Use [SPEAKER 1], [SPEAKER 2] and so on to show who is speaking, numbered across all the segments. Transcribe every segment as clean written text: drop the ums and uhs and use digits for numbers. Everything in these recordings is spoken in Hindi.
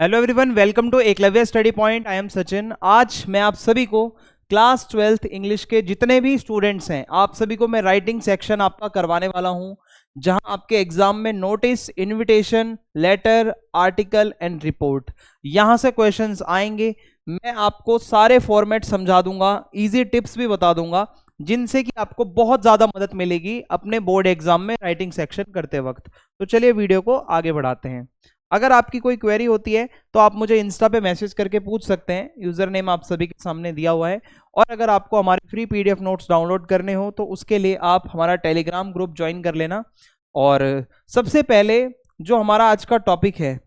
[SPEAKER 1] Hello everyone, welcome to Eklavya study point. I am Sachin. आज मैं आप सभी को क्लास 12th इंग्लिश के जितने भी स्टूडेंट्स हैं आप सभी को मैं राइटिंग सेक्शन आपका करवाने वाला हूं, जहां आपके एग्जाम में notice, invitation letter, article and report यहां से क्वेश्चंस आएंगे। मैं आपको सारे फॉर्मेट समझा दूंगा, इजी टिप्स भी बता दूंगा, जिनसे कि आपको बहुत ज़्यादा मदद मिलेगी अपने बोर्ड एग्जाम में राइटिंग सेक्शन करते वक्त। तो चलिए वीडियो को आगे बढ़ाते हैं। अगर आपकी कोई क्वेरी होती है तो आप मुझे इंस्टा पे मैसेज करके पूछ सकते हैं। यूजर नेम आप सभी के सामने दिया हुआ है। और अगर आपको हमारे फ्री पीडीएफ नोट्स डाउनलोड करने हो तो उसके लिए आप हमारा टेलीग्राम ग्रुप ज्वाइन कर लेना। और सबसे पहले जो हमारा आज का टॉपिक है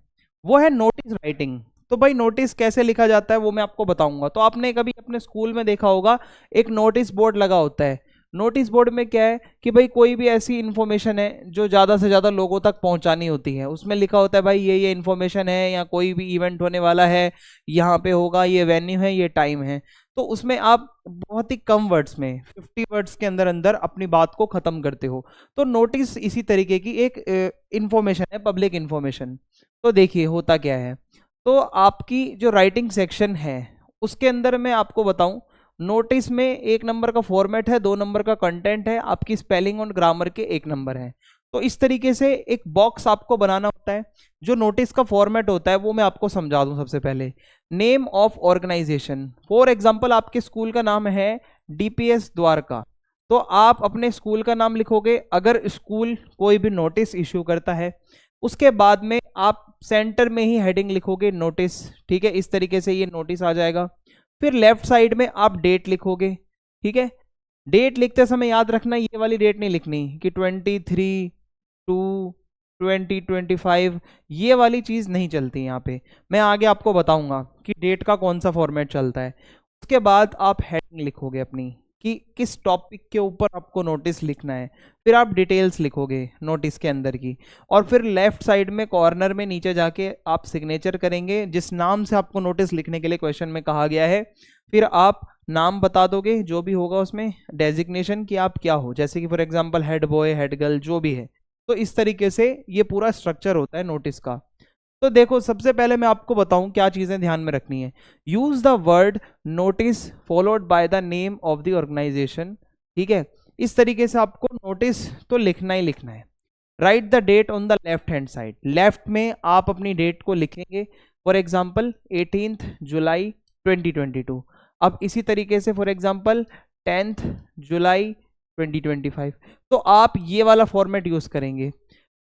[SPEAKER 1] वो है नोटिस राइटिंग। तो भाई नोटिस कैसे लिखा जाता है वो मैं आपको बताऊंगा। तो आपने कभी अपने स्कूल में देखा होगा एक नोटिस बोर्ड लगा होता है। नोटिस बोर्ड में क्या है कि भाई कोई भी ऐसी इन्फॉर्मेशन है जो ज़्यादा से ज़्यादा लोगों तक पहुंचानी होती है, उसमें लिखा होता है भाई ये इन्फॉर्मेशन है, या कोई भी इवेंट होने वाला है, यहाँ पे होगा, ये वेन्यू है, ये टाइम है। तो उसमें आप बहुत ही कम वर्ड्स में 50 वर्ड्स के अंदर अंदर अपनी बात को ख़त्म करते हो। तो नोटिस इसी तरीके की एक इन्फॉर्मेशन है, पब्लिक इन्फॉर्मेशन। तो देखिए होता क्या है। तो आपकी जो राइटिंग सेक्शन है उसके अंदर मैं आपको बताऊं, नोटिस में 1 नंबर का फॉर्मेट है, 2 नंबर का कंटेंट है, आपकी स्पेलिंग और ग्रामर के 1 नंबर है। तो इस तरीके से एक बॉक्स आपको बनाना होता है। जो नोटिस का फॉर्मेट होता है वो मैं आपको समझा दूं। सबसे पहले name of organization, for example आपके स्कूल का नाम है डीपीएस द्वारका, तो आप अपने स्कूल का नाम लिखोगे। अगर स्कूल कोई भी नोटिस इश्यू करता है उसके बाद में आप सेंटर में ही हेडिंग लिखोगे नोटिस, ठीक है। इस तरीके से ये नोटिस आ जाएगा। फिर लेफ्ट साइड में आप डेट लिखोगे, ठीक है। डेट लिखते समय याद रखना ये वाली डेट नहीं लिखनी कि 23/2/2025, ये वाली चीज़ नहीं चलती यहाँ पे। मैं आगे आपको बताऊंगा कि डेट का कौन सा फॉर्मेट चलता है। उसके बाद आप हेडिंग लिखोगे अपनी कि किस टॉपिक के ऊपर आपको नोटिस लिखना है। फिर आप डिटेल्स लिखोगे नोटिस के अंदर की, और फिर लेफ्ट साइड में कॉर्नर में नीचे जाके आप सिग्नेचर करेंगे जिस नाम से आपको नोटिस लिखने के लिए क्वेश्चन में कहा गया है। फिर आप नाम बता दोगे जो भी होगा उसमें डेजिग्नेशन कि आप क्या हो, जैसे कि for example head boy, head girl, जो भी है। तो इस तरीके से ये पूरा स्ट्रक्चर होता है नोटिस का। तो देखो सबसे पहले मैं आपको बताऊं क्या चीजें ध्यान में रखनी है। Use the word notice followed by the name of the organization, ठीक है। इस तरीके से आपको नोटिस तो लिखना ही लिखना है। Right the date on the left hand side, left में आप अपनी डेट को लिखेंगे। For example 18 July 2022। अब इसी तरीके से फॉर एग्जाम्पल 10 जुलाई 2025। तो आप ये वाला फॉर्मेट यूज करेंगे।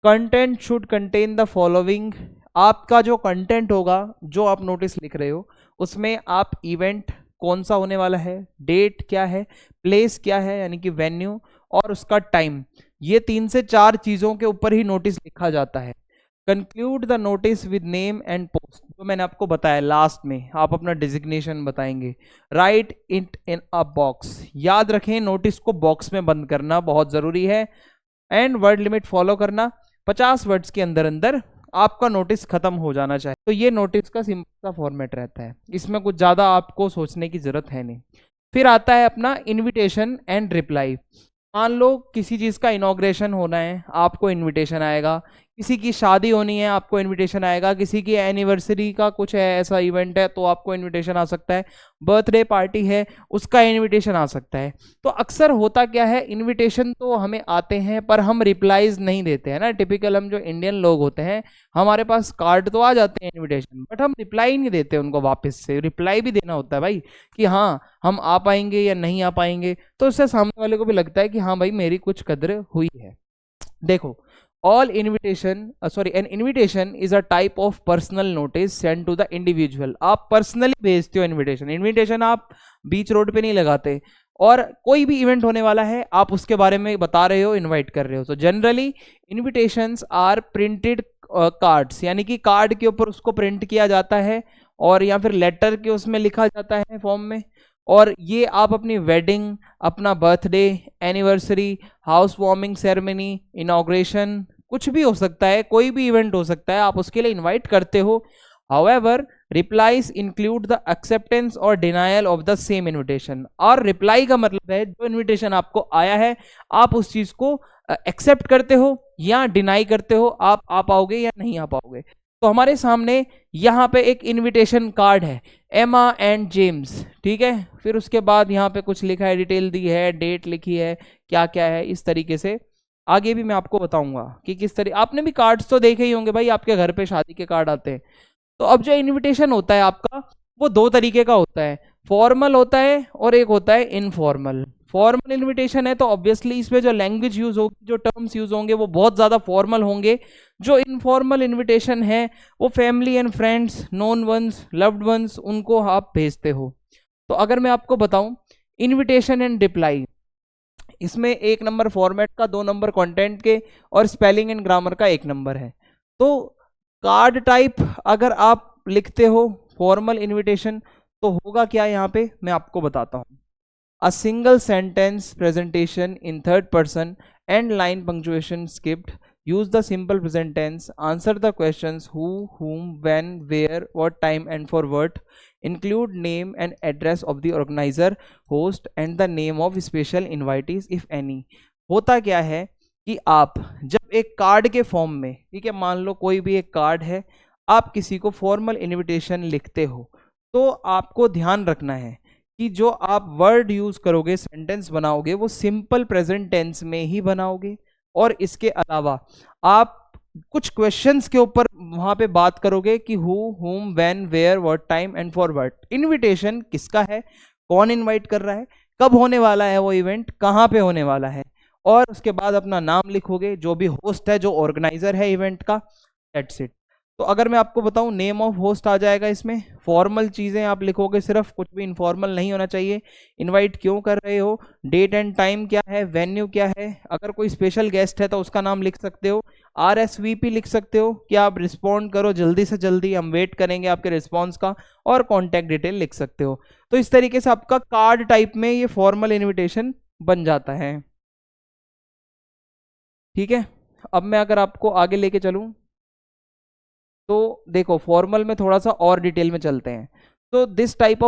[SPEAKER 1] Content should contain the following, आपका जो कंटेंट होगा जो आप नोटिस लिख रहे हो उसमें आप इवेंट कौन सा होने वाला है, डेट क्या है, प्लेस क्या है यानी कि वेन्यू, और उसका टाइम, ये 3 से 4 चीज़ों के ऊपर ही नोटिस लिखा जाता है। Conclude the notice with name and post, जो मैंने आपको बताया लास्ट में आप अपना डिजिग्नेशन बताएंगे। Right it in a box, याद रखें नोटिस को बॉक्स में बंद करना बहुत ज़रूरी है। एंड वर्ड लिमिट फॉलो करना, 50 वर्ड्स के अंदर अंदर आपका नोटिस खत्म हो जाना चाहिए। तो ये नोटिस का सिंपल सा फॉर्मेट रहता है, इसमें कुछ ज़्यादा आपको सोचने की ज़रूरत है नहीं। फिर आता है अपना इनविटेशन एंड रिप्लाई। मान लो किसी चीज़ का इनॉग्रेशन होना है, आपको इनविटेशन आएगा। किसी की शादी होनी है, आपको इनविटेशन आएगा। किसी की एनिवर्सरी का कुछ है, ऐसा इवेंट है, तो आपको इनविटेशन आ सकता है। बर्थडे पार्टी है, उसका इनविटेशन आ सकता है। तो अक्सर होता क्या है, इनविटेशन तो हमें आते हैं पर हम रिप्लाईज नहीं देते हैं ना। टिपिकल हम जो इंडियन लोग होते हैं, हमारे पास कार्ड तो आ जाते हैं इन्विटेशन, बट हम रिप्लाई नहीं देते उनको वापस से। रिप्लाई भी देना होता है भाई कि हाँ हम आ पाएंगे या नहीं आ पाएंगे, तो उससे सामने वाले को भी लगता है कि हाँ भाई मेरी कुछ कदर हुई है। देखो, all invitation an invitation is a type of personal notice sent to the individual। आप पर्सनली भेजते हो इनविटेशन। इनविटेशन आप बीच रोड पे नहीं लगाते, और कोई भी इवेंट होने वाला है आप उसके बारे में बता रहे हो, इनवाइट कर रहे हो। तो generally invitations are printed cards, यानी कि कार्ड के ऊपर उसको प्रिंट किया जाता है, और या फिर लेटर के उसमें लिखा जाता है फॉर्म में। और ये आप अपनी वेडिंग, अपना birthday, anniversary, house warming ceremony, inauguration, कुछ भी हो सकता है, कोई भी इवेंट हो सकता है, आप उसके लिए इनवाइट करते हो। However, replies include the acceptance और denial of the same invitation। और रिप्लाई का मतलब है जो इनविटेशन आपको आया है आप उस चीज को एक्सेप्ट करते हो या डिनाई करते हो, आप आ पाओगे या नहीं आ पाओगे। तो हमारे सामने यहाँ पे एक इनविटेशन कार्ड है, एमा एंड जेम्स, ठीक है। फिर उसके बाद यहाँ पे कुछ लिखा है, डिटेल दी है, डेट लिखी है, क्या क्या है, इस तरीके से आगे भी मैं आपको बताऊंगा कि किस तरह। आपने भी कार्ड्स तो देखे ही होंगे भाई, आपके घर पे शादी के कार्ड आते हैं। तो अब जो इनविटेशन होता है आपका, वो दो तरीके का होता है, फॉर्मल होता है और एक होता है इनफॉर्मल। फॉर्मल इनविटेशन है तो ऑब्वियसली इसमें जो लैंग्वेज यूज होगी, जो टर्म्स यूज होंगे वो बहुत ज़्यादा फॉर्मल होंगे। जो इनफॉर्मल इनविटेशन है वो family and friends, known once, loved ones, उनको आप भेजते हो। तो अगर मैं आपको बताऊं, इनविटेशन एंड रिप्लाई, इसमें 1 नंबर फॉर्मेट का, 2 नंबर कंटेंट के, और स्पेलिंग एंड ग्रामर का 1 नंबर है। तो कार्ड टाइप अगर आप लिखते हो फॉर्मल इनविटेशन, तो होगा क्या यहाँ पे मैं आपको बताता हूँ। A single sentence presentation in third person and line punctuation skipped, use the simple present tense, answer the questions who, whom, when, where, what time and for what, include name and address of the organizer, host and the name of special invitees if any। होता क्या है कि आप जब एक कार्ड के फॉर्म में, ठीक है, मान लो कोई भी एक कार्ड है, आप किसी को फॉर्मल इनविटेशन लिखते हो, तो आपको ध्यान रखना है कि जो आप वर्ड यूज करोगे, सेंटेंस बनाओगे, वो सिंपल प्रेजेंट टेंस में ही बनाओगे। और इसके अलावा आप कुछ क्वेश्चंस के ऊपर वहां पे बात करोगे कि who, whom, when, where, what time and for what. Invitation किसका है, कौन इनवाइट कर रहा है, कब होने वाला है वो इवेंट, कहाँ पे होने वाला है, और उसके बाद अपना नाम लिखोगे, जो भी होस्ट है, जो ऑर्गेनाइजर है इवेंट का, दैट्स इट। तो अगर मैं आपको बताऊं, नेम ऑफ होस्ट आ जाएगा इसमें, फॉर्मल चीज़ें आप लिखोगे सिर्फ, कुछ भी इनफॉर्मल नहीं होना चाहिए। इनवाइट क्यों कर रहे हो, डेट एंड टाइम क्या है, वेन्यू क्या है, अगर कोई स्पेशल गेस्ट है तो उसका नाम लिख सकते हो, RSVP लिख सकते हो कि आप रिस्पॉन्ड करो जल्दी से जल्दी, हम वेट करेंगे आपके रिस्पॉन्स का, और कॉन्टैक्ट डिटेल लिख सकते हो। तो इस तरीके से आपका कार्ड टाइप में ये फॉर्मल इन्विटेशन बन जाता है, ठीक है। अब मैं अगर आपको आगे लेके चलूँ, तो देखो फॉर्मल में थोड़ा सा और डिटेल में चलते हैं। तो this type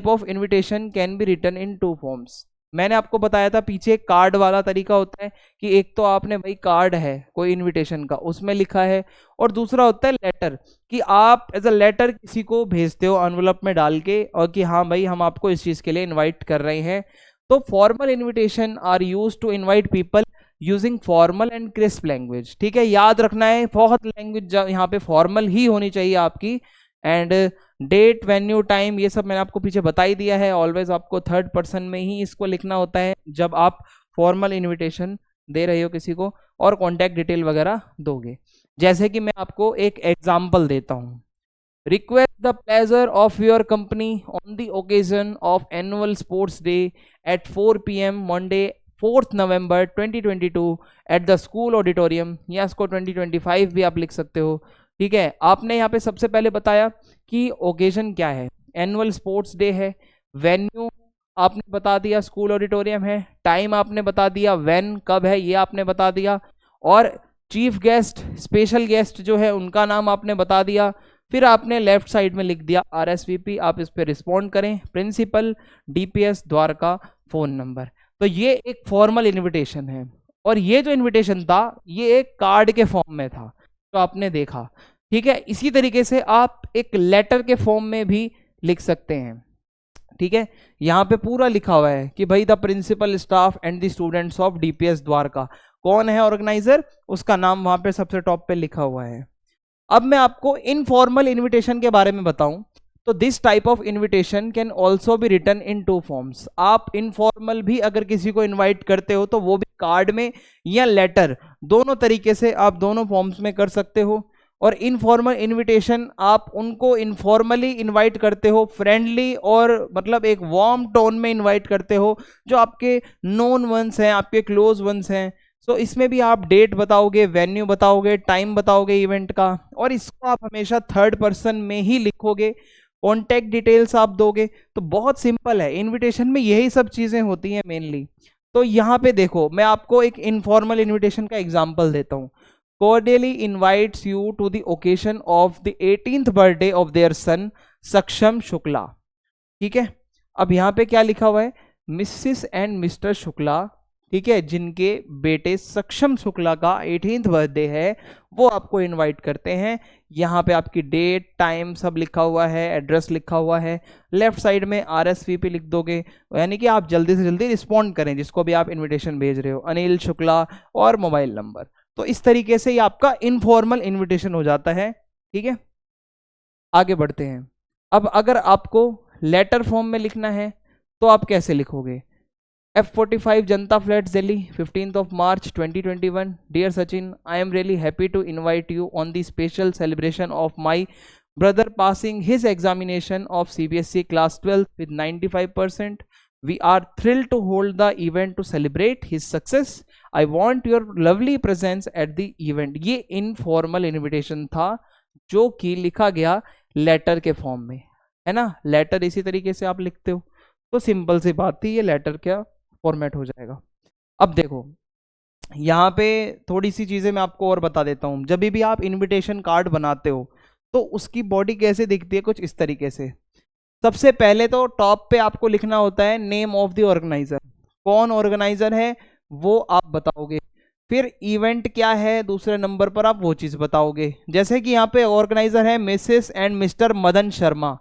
[SPEAKER 1] of invitation can be written in 2 forms. मैंने आपको बताया था पीछे, कार्ड वाला तरीका होता है कि एक तो आपने भाई कार्ड है कोई इनविटेशन का, उसमें लिखा है, और दूसरा होता है लेटर, कि आप एज अ लेटर किसी को भेजते हो एनवलप में डाल के, और कि हाँ भाई हम आपको इस चीज़ के लिए इन्वाइट कर रहे हैं। तो formal invitation are use to invite people using formal and crisp language, ठीक है, याद रखना है बहुत लैंग्वेज यहाँ पे फॉर्मल ही होनी चाहिए आपकी। एंड डेट, वेन्यू, टाइम, ये सब मैंने आपको पीछे बता ही दिया है। ऑलवेज आपको थर्ड पर्सन में ही इसको लिखना होता है जब आप फॉर्मल इनविटेशन दे रहे हो किसी को, और कॉन्टैक्ट डिटेल वगैरह दोगे। जैसे कि मैं आपको एक एग्जाम्पल देता हूँ, request the pleasure of your company on the occasion of annual sports day at 4 p.m. Monday 4th November 2022 at the school auditorium, या इसको 2025 भी आप लिख सकते हो, ठीक है। आपने यहाँ पे सबसे पहले बताया कि ओकेजन क्या है, एनुअल स्पोर्ट्स डे है, वेन्यू आपने बता दिया स्कूल ऑडिटोरियम है, टाइम आपने बता दिया, व्हेन कब है ये आपने बता दिया, और चीफ गेस्ट, स्पेशल गेस्ट जो है उनका नाम आपने बता दिया। फिर आपने लेफ्ट साइड में लिख दिया RSVP, आप इस पर रिस्पॉन्ड करें, principal, DPS Dwarka, phone number. तो ये एक फॉर्मल इनविटेशन है, और ये जो इनविटेशन था ये एक कार्ड के फॉर्म में था तो आपने देखा, ठीक है। इसी तरीके से आप एक लेटर के फॉर्म में भी लिख सकते हैं, ठीक है। यहाँ पे पूरा लिखा हुआ है कि भाई the principal, staff and the students of DPS Dwarka, कौन है ऑर्गेनाइजर, उसका नाम वहां पे सबसे टॉप पे लिखा हुआ है। अब मैं आपको इनफॉर्मल इनविटेशन के बारे में बताऊं, तो this type of invitation can also be written in 2 forms. आप इनफॉर्मल भी अगर किसी को इनवाइट करते हो तो वो भी कार्ड में या लेटर, दोनों तरीके से आप दोनों फॉर्म्स में कर सकते हो। और इनफॉर्मल इनविटेशन आप उनको इनफॉर्मली इनवाइट करते हो, फ्रेंडली और मतलब एक वार्म टोन में इनवाइट करते हो, जो आपके नोन वंस हैं, आपके क्लोज वंस हैं। तो इसमें भी आप डेट बताओगे, वेन्यू बताओगे, टाइम बताओगे इवेंट का, और इसको आप हमेशा थर्ड पर्सन में ही लिखोगे, कॉन्टैक्ट डिटेल्स आप दोगे। तो बहुत सिंपल है, इनविटेशन में यही सब चीज़ें होती हैं मेनली। तो यहाँ पे देखो मैं आपको एक इनफॉर्मल इनविटेशन का एग्जाम्पल देता हूँ। cordially invites you to the occasion of the 18th birthday of their son सक्षम शुक्ला, ठीक है। अब यहाँ पे क्या लिखा हुआ है, मिसिस एंड मिस्टर शुक्ला ठीक है, जिनके बेटे सक्षम शुक्ला का 18th बर्थडे है वो आपको इनवाइट करते हैं। यहाँ पे आपकी डेट टाइम सब लिखा हुआ है, एड्रेस लिखा हुआ है, लेफ्ट साइड में RSVP लिख दोगे, यानी कि आप जल्दी से जल्दी रिस्पॉन्ड करें जिसको भी आप इनविटेशन भेज रहे हो, अनिल शुक्ला और मोबाइल नंबर। तो इस तरीके से ये आपका इनफॉर्मल इन्विटेशन हो जाता है। ठीक है, आगे बढ़ते हैं। अब अगर आपको लेटर फॉर्म में लिखना है तो आप कैसे लिखोगे? F45 Janata flats Delhi 15th of March 2021 Dear Sachin, I am really happy to invite you on the special celebration of my brother passing his examination of CBSE class 12 with 95%. We are thrilled to hold the event to celebrate his success. I want your lovely presence at the event. ये इनफॉर्मल इनविटेशन था जो कि लिखा गया लेटर के फॉर्म में, है ना। लेटर इसी तरीके से आप लिखते हो, तो सिंपल सी बात थी, ये लेटर क्या फॉर्मेट हो जाएगा। अब देखो यहाँ पे थोड़ी सी चीज़ें मैं आपको और बता देता हूँ। जब भी आप इनविटेशन कार्ड बनाते हो तो उसकी बॉडी कैसे दिखती है, कुछ इस तरीके से। सबसे पहले तो टॉप पे आपको लिखना होता है नेम ऑफ द ऑर्गेनाइजर, कौन ऑर्गेनाइजर है वो आप बताओगे। फिर इवेंट क्या है, दूसरे नंबर पर आप वो चीज़ बताओगे। जैसे कि यहाँ पे ऑर्गेनाइजर है Mrs and mister Madan Sharma,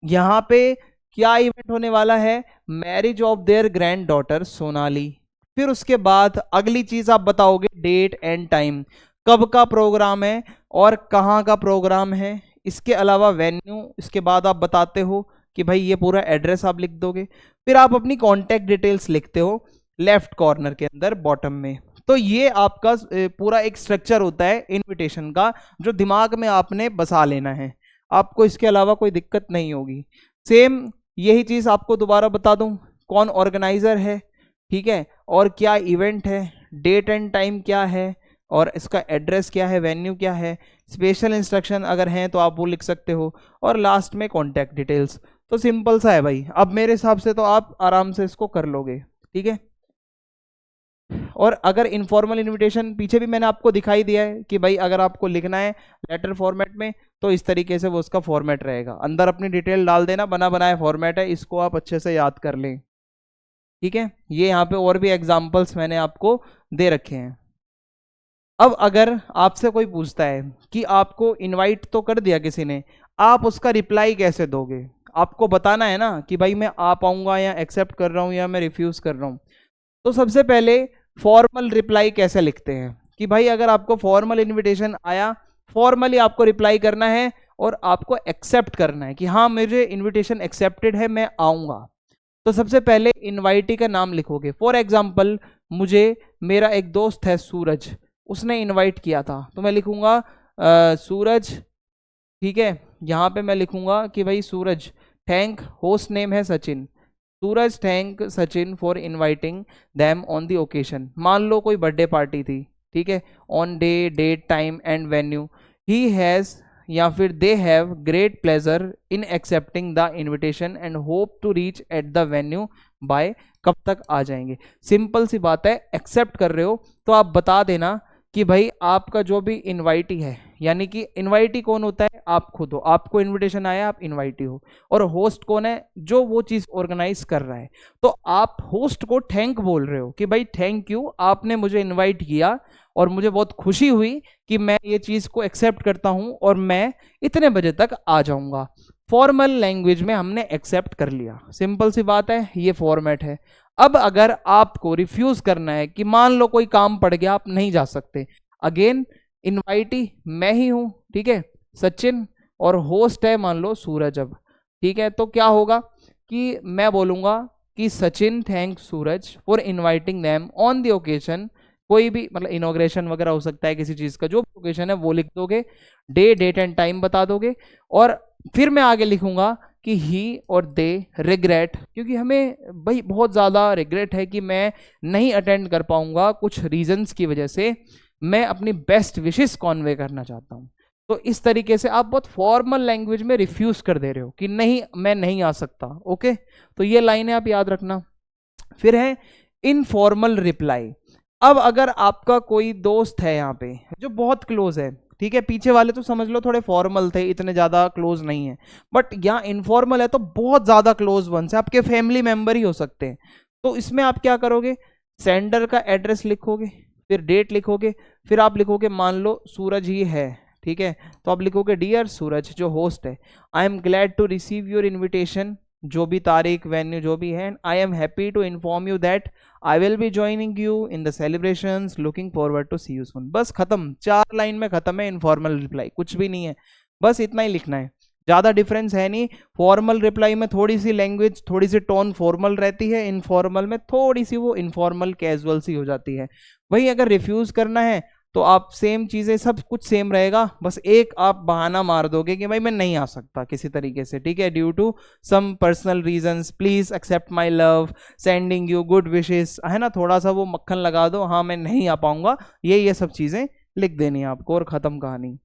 [SPEAKER 1] यहाँ पे क्या इवेंट होने वाला है, marriage of their grand daughter Sonali. फिर उसके बाद अगली चीज आप बताओगे डेट एंड टाइम, कब का प्रोग्राम है और कहाँ का प्रोग्राम है। इसके अलावा वेन्यू, इसके बाद आप बताते हो कि भाई ये पूरा एड्रेस आप लिख दोगे। फिर आप अपनी कॉन्टैक्ट डिटेल्स लिखते हो लेफ्ट कॉर्नर के अंदर बॉटम में। तो ये आपका पूरा एक स्ट्रक्चर होता है इनविटेशन का, जो दिमाग में आपने बसा लेना है, आपको इसके अलावा कोई दिक्कत नहीं होगी। सेम यही चीज़ आपको दोबारा बता दूं, कौन ऑर्गेनाइजर है, ठीक है, और क्या इवेंट है, डेट एंड टाइम क्या है, और इसका एड्रेस क्या है, वेन्यू क्या है, स्पेशल इंस्ट्रक्शन अगर हैं तो आप वो लिख सकते हो, और लास्ट में कॉन्टैक्ट डिटेल्स। तो सिंपल सा है भाई। अब मेरे हिसाब से तो आप आराम से इसको कर लोगे, ठीक है। और अगर इनफॉर्मल इनविटेशन पीछे भी मैंने आपको दिखाई दिया है कि भाई अगर आपको लिखना है लेटर फॉर्मेट में तो इस तरीके से वो उसका फॉर्मेट रहेगा, अंदर अपनी डिटेल डाल देना, बना बनाया फॉर्मेट है, इसको आप अच्छे से याद कर लें, ठीक है। ये यहाँ पे और भी एग्जांपल्स मैंने आपको दे रखे हैं। अब अगर आपसे कोई पूछता है कि आपको इनवाइट तो कर दिया किसी ने, आप उसका रिप्लाई कैसे दोगे, आपको बताना है ना कि भाई मैं आ पाऊंगा या एक्सेप्ट कर रहा हूँ या मैं रिफ्यूज कर रहा हूँ। तो सबसे पहले फॉर्मल रिप्लाई कैसे लिखते हैं कि भाई अगर आपको फॉर्मल इनविटेशन आया, फॉर्मली आपको रिप्लाई करना है और आपको एक्सेप्ट करना है कि हाँ मुझे इनविटेशन एक्सेप्टेड है, मैं आऊँगा। तो सबसे पहले इनवाइटी का नाम लिखोगे। फॉर एग्जाम्पल मुझे मेरा एक दोस्त है सूरज, उसने इनवाइट किया था, तो मैं लिखूंगा सूरज, ठीक है। यहाँ पे मैं लिखूंगा कि भाई सूरज थैंक, होस्ट नेम है Sachin, Suraj thank Sachin for inviting them on the occasion. मान लो कोई बर्थडे पार्टी थी, ठीक है, on day date time and venue he has या फिर they have great pleasure in accepting the invitation and hope to reach at the venue by, कब तक आ जाएंगे। सिंपल सी बात है, एक्सेप्ट कर रहे हो तो आप बता देना कि भाई आपका जो भी इनवाइटी है, यानी कि इनवाइटी कौन होता है, आप खुद हो, आपको इनविटेशन आया आप इनवाइटी हो, और होस्ट कौन है, जो वो चीज़ ऑर्गेनाइज कर रहा है। तो आप होस्ट को थैंक बोल रहे हो कि भाई थैंक यू, आपने मुझे इनवाइट किया और मुझे बहुत खुशी हुई कि मैं ये चीज़ को एक्सेप्ट करता हूँ और मैं इतने बजे तक आ जाऊँगा। फॉर्मल लैंग्वेज में हमने एक्सेप्ट कर लिया, सिंपल सी बात है, ये फॉर्मेट है। अब अगर आपको रिफ्यूज करना है कि मान लो कोई काम पड़ गया आप नहीं जा सकते, अगेन इनवाइटी मैं ही हूं, ठीक है, सचिन, और होस्ट है मान लो सूरज। अब ठीक है, तो क्या होगा कि मैं बोलूंगा कि Sachin thank Suraj for inviting them on the occasion, कोई भी मतलब इनॉग्रेशन वगैरह हो सकता है किसी चीज का, जो ओकेशन है वो लिख दोगे, डे डेट एंड टाइम बता दोगे, और फिर मैं आगे लिखूंगा कि ही और दे रिग्रेट, क्योंकि हमें भाई बहुत ज़्यादा रिग्रेट है कि मैं नहीं अटेंड कर पाऊंगा कुछ रीजंस की वजह से, मैं अपनी बेस्ट विशेस कॉन्वे करना चाहता हूं। तो इस तरीके से आप बहुत फॉर्मल लैंग्वेज में रिफ्यूज कर दे रहे हो कि नहीं मैं नहीं आ सकता। ओके, तो ये लाइनें आप याद रखना। फिर है इनफॉर्मल रिप्लाई। अब अगर आपका कोई दोस्त है यहाँ पे जो बहुत क्लोज है, ठीक है, पीछे वाले तो समझ लो थोड़े फॉर्मल थे, इतने ज़्यादा क्लोज नहीं है, बट यहाँ इनफॉर्मल है तो बहुत ज़्यादा क्लोज वंस है, आपके फैमिली मेंबर ही हो सकते हैं। तो इसमें आप क्या करोगे, सेंडर का एड्रेस लिखोगे, फिर डेट लिखोगे, फिर आप लिखोगे मान लो सूरज ही है, ठीक है, तो आप लिखोगे डियर सूरज जो होस्ट है, I am glad to receive your invitation, जो भी तारीख वेन्यू जो भी है, I am happy to inform you that I will be joining you in the celebrations, looking forward to see you soon. बस खत्म, 4 लाइन में खत्म है इनफॉर्मल रिप्लाई, कुछ भी नहीं है, बस इतना ही लिखना है, ज़्यादा डिफरेंस है नहीं। फॉर्मल रिप्लाई में थोड़ी सी लैंग्वेज, थोड़ी सी टोन फॉर्मल रहती है, इनफॉर्मल में थोड़ी सी वो इनफॉर्मल कैजुअल सी हो जाती है। वही अगर रिफ्यूज़ करना है तो आप सेम चीज़ें, सब कुछ सेम रहेगा, बस एक आप बहाना मार दोगे कि भाई मैं नहीं आ सकता किसी तरीके से, ठीक है, due to some personal reasons, please accept my love, sending you good wishes, है ना, थोड़ा सा वो मक्खन लगा दो, हाँ मैं नहीं आ पाऊंगा, ये सब चीज़ें लिख देनी है आपको और ख़त्म कहानी।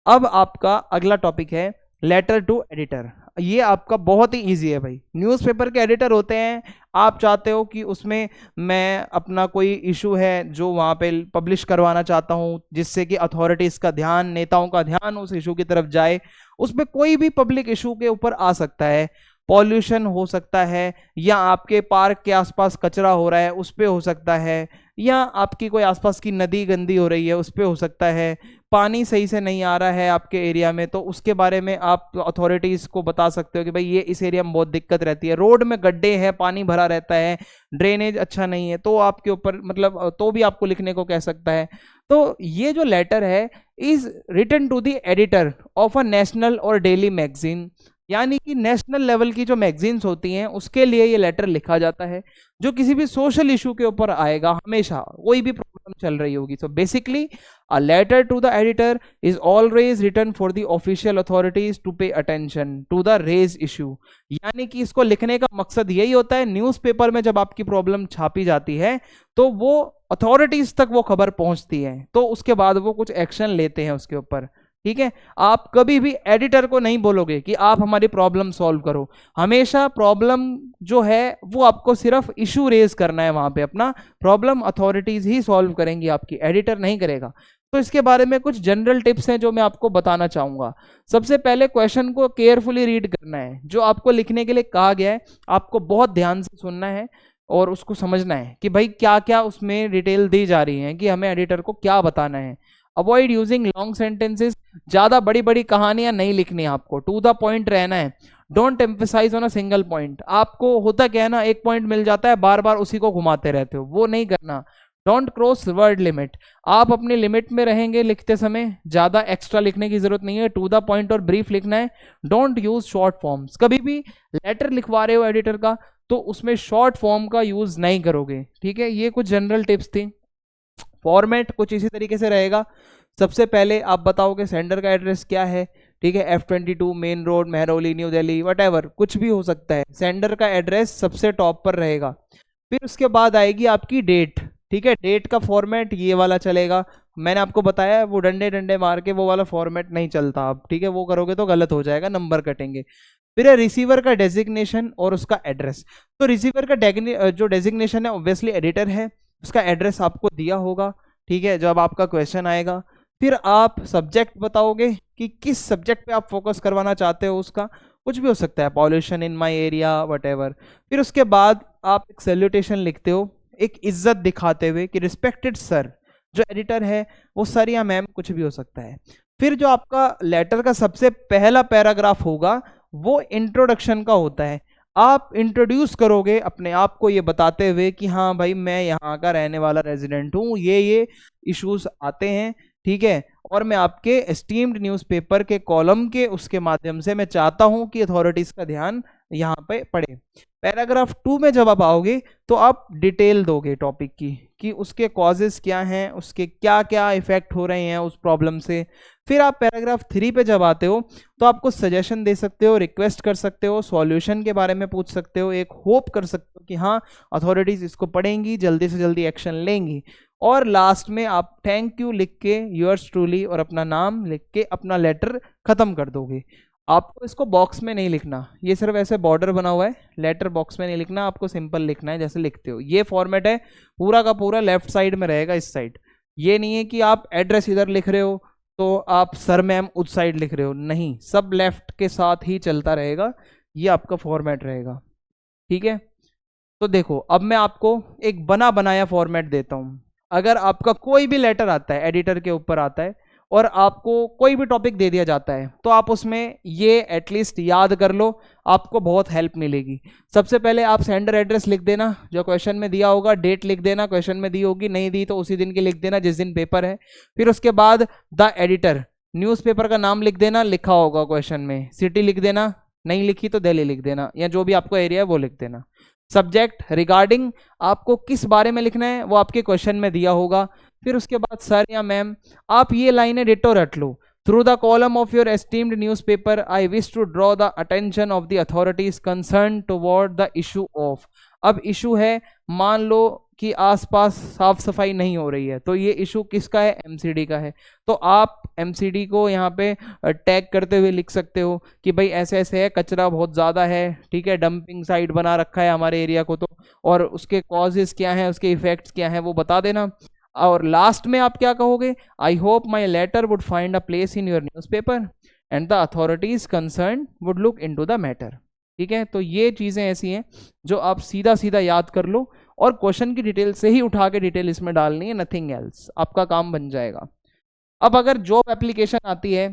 [SPEAKER 1] अब आपका अगला टॉपिक है लेटर टू एडिटर। ये आपका बहुत ही इजी है भाई, न्यूज़पेपर के एडिटर होते हैं, आप चाहते हो कि उसमें मैं अपना कोई इशू है जो वहाँ पे पब्लिश करवाना चाहता हूँ, जिससे कि अथॉरिटीज़ का ध्यान, नेताओं का ध्यान उस इशू की तरफ जाए, उसमें कोई भी पब्लिक इशू के ऊपर आ सकता है, पॉल्यूशन हो सकता है, या आपके पार्क के आसपास कचरा हो रहा है उस पर हो सकता है, या आपकी कोई आसपास की नदी गंदी हो रही है उस पर हो सकता है, पानी सही से नहीं आ रहा है आपके एरिया में तो उसके बारे में आप अथॉरिटीज़ को बता सकते हो कि भाई ये इस एरिया में बहुत दिक्कत रहती है, रोड में गड्ढे हैं, पानी भरा रहता है, ड्रेनेज अच्छा नहीं है, तो आपके ऊपर मतलब तो भी आपको लिखने को कह सकता है। तो ये जो लेटर है is written to the editor of a national और डेली मैगजीन, यानी कि नेशनल लेवल की जो मैगजीन्स होती हैं उसके लिए ये लेटर लिखा जाता है, जो किसी भी सोशल इशू के ऊपर आएगा, हमेशा कोई भी प्रॉब्लम चल रही होगी। So basically a letter to the editor is always written for the official authorities to pay attention to the raise issue, यानी कि इसको लिखने का मकसद यही होता है, न्यूज़पेपर में जब आपकी प्रॉब्लम छापी जाती है तो वो अथॉरिटीज तक वो खबर पहुंचती है, तो उसके बाद वो कुछ एक्शन लेते हैं उसके ऊपर, ठीक है। आप कभी भी एडिटर को नहीं बोलोगे कि आप हमारी प्रॉब्लम सॉल्व करो, हमेशा प्रॉब्लम जो है वो आपको सिर्फ इशू रेज करना है, वहां पे अपना प्रॉब्लम अथॉरिटीज ही सॉल्व करेंगी, आपकी एडिटर नहीं करेगा। तो इसके बारे में कुछ जनरल टिप्स हैं जो मैं आपको बताना चाहूंगा। सबसे पहले क्वेश्चन को केयरफुली रीड करना है, जो आपको लिखने के लिए कहा गया है आपको बहुत ध्यान से सुनना है और उसको समझना है कि भाई क्या क्या उसमें डिटेल दी जा रही है, कि हमें एडिटर को क्या बताना है। अवॉइड यूजिंग लॉन्ग सेंटेंसेस, ज्यादा बड़ी बड़ी कहानियां नहीं लिखनी, आपको टू द पॉइंट रहना है। Don't emphasize on a single point, आपको होता क्या है ना, एक पॉइंट मिल जाता है बार बार उसी को घुमाते रहते हो, वो नहीं करना। डोंट क्रॉस वर्ड लिमिट, आप अपनी लिमिट में रहेंगे लिखते समय, ज्यादा एक्स्ट्रा लिखने की जरूरत नहीं है, टू द पॉइंट और ब्रीफ लिखना है। डोंट यूज शॉर्ट फॉर्म्स, कभी भी लेटर लिखवा रहे हो एडिटर का तो उसमें शॉर्ट फॉर्म का यूज नहीं करोगे, ठीक है। ये कुछ जनरल टिप्स थी। फॉर्मेट कुछ इसी तरीके से रहेगा, सबसे पहले आप बताओगे सेंडर का एड्रेस क्या है, ठीक है, F22 main road Mehrauli New Delhi, whatever कुछ भी हो सकता है, सेंडर का एड्रेस सबसे टॉप पर रहेगा। फिर उसके बाद आएगी आपकी डेट, ठीक है, डेट का फॉर्मेट ये वाला चलेगा, मैंने आपको बताया वो डंडे डंडे मार के वो वाला फॉर्मेट नहीं चलता आप, ठीक है, वो करोगे तो गलत हो जाएगा, नंबर कटेंगे। फिर है रिसीवर का डेजिग्नेशन और उसका एड्रेस, तो रिसीवर का जो डेजिग्नेशन है ऑब्वियसली एडिटर है, उसका एड्रेस आपको दिया होगा, ठीक है, जब आपका क्वेश्चन आएगा। फिर आप सब्जेक्ट बताओगे कि किस सब्जेक्ट पे आप फोकस करवाना चाहते हो, उसका कुछ भी हो सकता है, pollution in my area whatever. फिर उसके बाद आप एक सैल्यूटेशन लिखते हो, एक इज्जत दिखाते हुए कि रिस्पेक्टेड सर, जो एडिटर है वो सर या मैम कुछ भी हो सकता है। फिर जो आपका लेटर का सबसे पहला पैराग्राफ होगा वो इंट्रोडक्शन का होता है, आप इंट्रोड्यूस करोगे अपने आप को ये बताते हुए कि हाँ भाई मैं यहाँ का रहने वाला रेजिडेंट हूँ, ये इश्यूज आते हैं, ठीक है, और मैं आपके एस्टीम्ड न्यूज़पेपर के कॉलम के उसके माध्यम से मैं चाहता हूं कि अथॉरिटीज का ध्यान यहाँ पे पड़े। पैराग्राफ 2 में जब आप आओगे तो आप डिटेल दोगे टॉपिक की कि उसके कॉजेस क्या हैं, उसके क्या क्या इफेक्ट हो रहे हैं उस प्रॉब्लम से। फिर आप पैराग्राफ 3 पे जब आते हो तो आपको सजेशन दे सकते हो, रिक्वेस्ट कर सकते हो, सॉल्यूशन के बारे में पूछ सकते हो, एक होप कर सकते हो कि हाँ अथॉरिटीज इसको पढ़ेंगी, जल्दी से जल्दी एक्शन लेंगी। और लास्ट में आप थैंक यू लिख के योर्स ट्रूली और अपना नाम लिख के अपना लेटर खत्म कर दोगे। आपको इसको बॉक्स में नहीं लिखना, ये सिर्फ ऐसे बॉर्डर बना हुआ है, लेटर बॉक्स में नहीं लिखना, आपको सिंपल लिखना है जैसे लिखते हो। ये फॉर्मेट है पूरा का पूरा, लेफ्ट साइड में रहेगा इस साइड। ये नहीं है कि आप एड्रेस इधर लिख रहे हो तो आप सर मैम उस साइड लिख रहे हो, नहीं, सब लेफ्ट के साथ ही चलता रहेगा, ये आपका फॉर्मेट रहेगा, ठीक है। तो देखो अब मैं आपको एक बना बनाया फॉर्मेट देता हूं। अगर आपका कोई भी लेटर आता है, एडिटर के ऊपर आता है, और आपको कोई भी टॉपिक दे दिया जाता है, तो आप उसमें ये एटलीस्ट याद कर लो, आपको बहुत हेल्प मिलेगी। सबसे पहले आप सेंडर एड्रेस लिख देना जो क्वेश्चन में दिया होगा, डेट लिख देना क्वेश्चन में दी होगी, नहीं दी तो उसी दिन की लिख देना जिस दिन पेपर है। फिर उसके बाद द एडिटर, न्यूज़पेपर का नाम लिख देना, लिखा होगा क्वेश्चन में, सिटी लिख देना, नहीं लिखी तो दिल्ली लिख देना, या जो भी आपको एरिया है वो लिख देना। सब्जेक्ट रिगार्डिंग, आपको किस बारे में लिखना है वो आपके क्वेश्चन में दिया होगा। फिर उसके बाद सर या मैम, आप ये लाइनें डिटो रट लो। Through the column of your esteemed newspaper I wish to draw the attention of the authorities concern toward the issue of. अब इशू है, मान लो कि आसपास साफ सफाई नहीं हो रही है, तो ये इशू किसका है, एमसीडी का है। तो आप एमसीडी को यहाँ पे टैग करते हुए लिख सकते हो कि भाई ऐसे ऐसे है, कचरा बहुत ज़्यादा है, ठीक है, डंपिंग साइट बना रखा है हमारे एरिया को, तो और उसके कॉजेज क्या हैं, उसके इफेक्ट्स क्या हैं वो बता देना। और लास्ट में आप क्या कहोगे, I hope my letter would find a place in your newspaper and the authorities concern would look into the matter. ठीक है, तो ये चीज़ें ऐसी हैं जो आप सीधा सीधा याद कर लो, और क्वेश्चन की डिटेल से ही उठा के डिटेल इसमें डालनी है, नथिंग एल्स, आपका काम बन जाएगा। अब अगर जॉब एप्लीकेशन आती है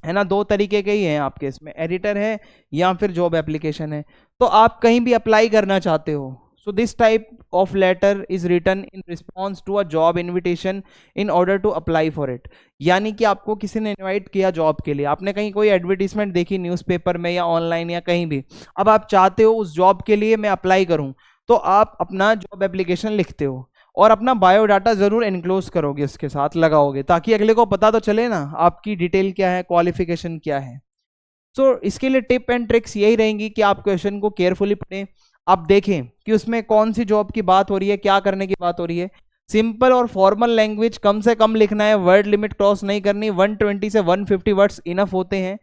[SPEAKER 1] ना, दो तरीके के ही हैं आपके इसमें, एडिटर है या फिर जॉब एप्लीकेशन है। तो आप कहीं भी अप्लाई करना चाहते हो, so this type of letter is written in response to a job invitation in order to apply for it. यानी कि आपको किसी ने इनवाइट किया जॉब के लिए, आपने कहीं कोई एडवर्टीजमेंट देखी न्यूज़पेपर में या ऑनलाइन या कहीं भी, अब आप चाहते हो उस जॉब के लिए मैं अप्लाई करूं, तो आप अपना जॉब एप्लीकेशन लिखते हो और अपना बायोडाटा जरूर एनक्लोज करोगे, उसके साथ लगाओगे, ताकि अगले को पता तो चले ना आपकी डिटेल क्या है, क्वालिफिकेशन क्या है। सो इसके लिए टिप एंड ट्रिक्स यही रहेंगी कि आप क्वेश्चन को केयरफुली पढ़ें, आप देखें कि उसमें कौन सी जॉब की बात हो रही है, क्या करने की बात हो रही है। सिंपल और फॉर्मल लैंग्वेज कम से कम लिखना है, वर्ड लिमिट क्रॉस नहीं करनी, 120 से 150 वर्ड्स इनफ होते हैं।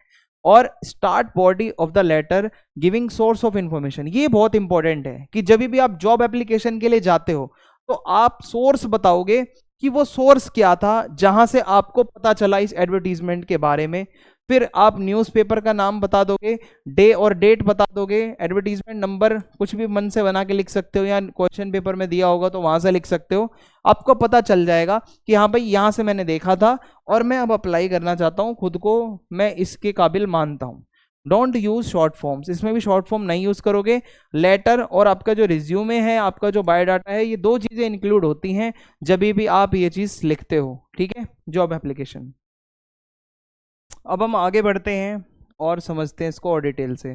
[SPEAKER 1] और start body of the letter giving source of information, ये बहुत इंपॉर्टेंट है कि जब भी आप जॉब एप्लीकेशन के लिए जाते हो तो आप सोर्स बताओगे कि वो सोर्स क्या था जहां से आपको पता चला इस एडवर्टीजमेंट के बारे में। फिर आप न्यूज़पेपर का नाम बता दोगे, डे और डेट बता दोगे, एडवर्टीजमेंट नंबर कुछ भी मन से बना के लिख सकते हो, या क्वेश्चन पेपर में दिया होगा तो वहां से लिख सकते हो। आपको पता चल जाएगा कि हाँ भाई यहाँ से मैंने देखा था और मैं अब अप्लाई करना चाहता हूँ, खुद को मैं इसके काबिल मानता हूँ। डोंट यूज शॉर्ट फॉर्म्स, इसमें भी शॉर्ट फॉर्म नहीं यूज करोगे। लेटर और आपका जो रिज्यूमे है, आपका जो बायोडाटा है, ये दो चीजें इंक्लूड होती हैं जब भी आप ये चीज लिखते हो। ठीक है, जॉब एप्लीकेशन। अब हम आगे बढ़ते हैं और समझते हैं इसको और डिटेल से।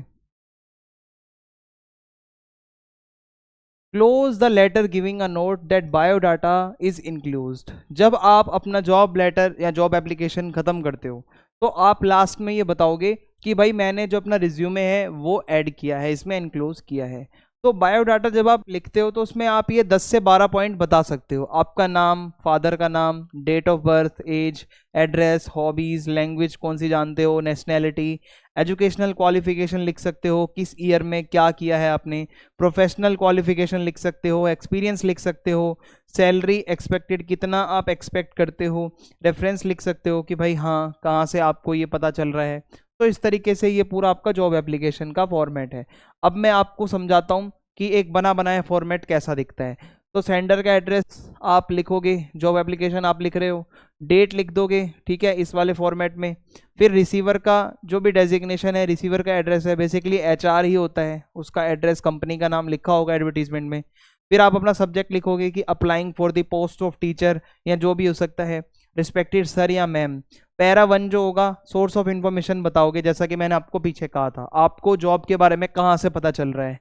[SPEAKER 1] Close the letter giving a note that biodata is included. जब आप अपना जॉब लेटर या जॉब एप्लीकेशन खत्म करते हो तो आप लास्ट में ये बताओगे कि भाई मैंने जो अपना रिज्यूमे है वो ऐड किया है, इसमें इंक्लूज किया है। तो बायोडाटा जब आप लिखते हो तो उसमें आप ये 10 से 12 पॉइंट बता सकते हो, आपका नाम, फादर का नाम, date of birth, age, address, hobbies, language कौन सी जानते हो, नेशनैलिटी, एजुकेशनल क्वालिफिकेशन लिख सकते हो, किस ईयर में क्या किया है आपने, प्रोफेशनल क्वालिफिकेशन लिख सकते हो, एक्सपीरियंस लिख सकते हो, सैलरी एक्सपेक्टेड कितना आप एक्सपेक्ट करते हो, रेफरेंस लिख सकते हो कि भाई हाँ कहाँ से आपको ये पता चल रहा है। तो इस तरीके से ये पूरा आपका जॉब एप्लीकेशन का फॉर्मेट है। अब मैं आपको समझाता हूँ कि एक बना बनाया फॉर्मेट कैसा दिखता है। तो सेंडर का एड्रेस आप लिखोगे, जॉब एप्लीकेशन आप लिख रहे हो, डेट लिख दोगे, ठीक है, इस वाले फॉर्मेट में। फिर रिसीवर का जो भी डेजिग्नेशन है, रिसीवर का एड्रेस है, बेसिकली एचआर ही होता है, उसका एड्रेस, कंपनी का नाम लिखा होगा एडवर्टीजमेंट में। फिर आप अपना सब्जेक्ट लिखोगे कि applying for the post of teacher या जो भी हो सकता है, रिस्पेक्टेड सर या मैम। पैरा 1 जो होगा, सोर्स ऑफ इंफॉर्मेशन बताओगे, जैसा कि मैंने आपको पीछे कहा था, आपको जॉब के बारे में कहाँ से पता चल रहा है।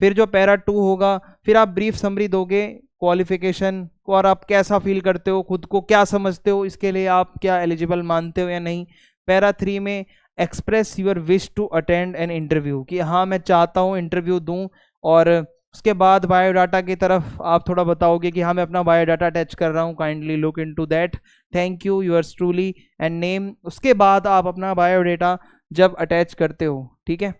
[SPEAKER 1] फिर जो पैरा 2 होगा, फिर आप ब्रीफ समरी दोगे क्वालिफिकेशन को, और आप कैसा फील करते हो, खुद को क्या समझते हो, इसके लिए आप क्या एलिजिबल मानते हो या नहीं। पैरा 3 में express your wish to attend an interview, कि हाँ मैं चाहता हूँ इंटरव्यू दूँ। और उसके बाद बायोडाटा की तरफ आप थोड़ा बताओगे कि हाँ मैं अपना बायोडाटा अटैच कर रहा हूँ, kindly look into that, thank you, yours truly and name. उसके बाद आप अपना बायोडाटा जब अटैच करते हो, ठीक है,